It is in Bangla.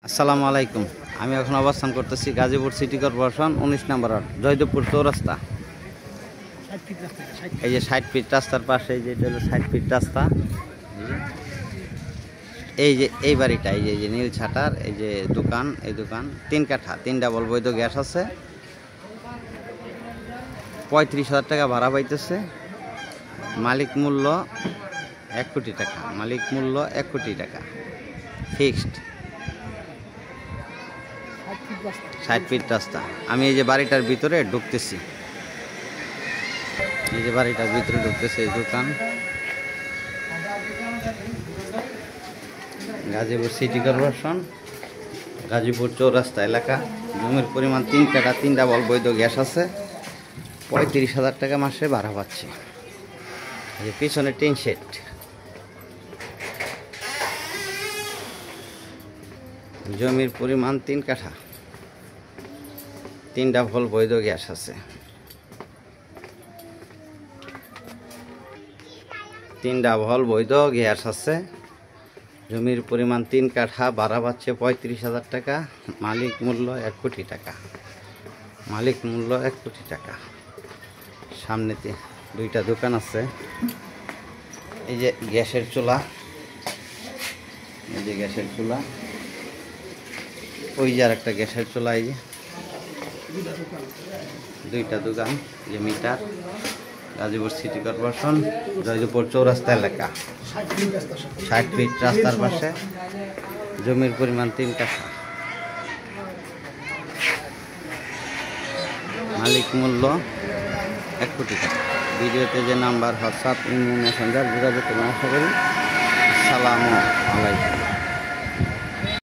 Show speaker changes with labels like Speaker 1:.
Speaker 1: আসসালামু আলাইকুম। আমি এখন অবস্থান করতেছি গাজীপুর সিটি কর্পোরেশন ১৯ নম্বর ওয়ার্ড জয়দেবপুর চৌরাস্তা। এই যে ৬০ ফিট রাস্তার পাশে এই যে এটা হলো ৬০ ফিট রাস্তা। এই যে এই বাড়িটা এই যে নীল ছাটার এই যে দোকান, এই দোকান ৩ কাঠা ৩ ডাবল বৈধ গ্যাস আছে। ৩৫,০০০ টাকা ভাড়া পাইতেছে। মালিক মূল্য ১ কোটি টাকা, মালিক মূল্য ১ কোটি টাকা ফিক্সড। ৬০ ফিট রাস্তা। আমি এই যে বাড়িটার ভিতরে ঢুকতেছি, এই যে বাড়িটার ভিতরে ঢুকতেছে এই দোকান। গাজীপুর সিটি কর্পোরেশন গাজীপুর চৌরাস্তা এলাকা। জমির পরিমাণ ৩ কাঠা ৩ ডাবল বৈধ গ্যাস আছে। ৩৫,০০০ টাকা মাসে ভাড়া পাচ্ছে। এই যে পিছনে টিন শেড। জমির পরিমাণ ৩ কাঠা ৩ ডাবল বৈধ গ্যাস আছে। ৩ ডাবল বৈধ গ্যাস আছে। জমির পরিমাণ ৩ কাঠা, ভাড়া পাচ্ছে ৩৫,০০০ টাকা। মালিক মূল্য ১ কোটি টাকা, মালিক মূল্য ১ কোটি টাকা। সামনেতে ২টা দোকান আছে। এই যে গ্যাসের চুলা, এই যে গ্যাসের চুলা, ওই যে আর একটা গ্যাসের চুলা। এই যে ২টা দোকান, যে meter. Gazipur city corporation Joydebpur Chowrasta এলাকা। ৬০ ফিট রাস্তার পাশে। জমির পরিমাণ ৩ কাঠা। মালিক মূল্য ১ কোটি টাকা। ভিডিওতে যে নাম্বার হোয়াটসঅ্যাপ, ইমো, মেসেঞ্জার যোগাযোগ করুন। আশা করি। আসসালামু আলাইকুম।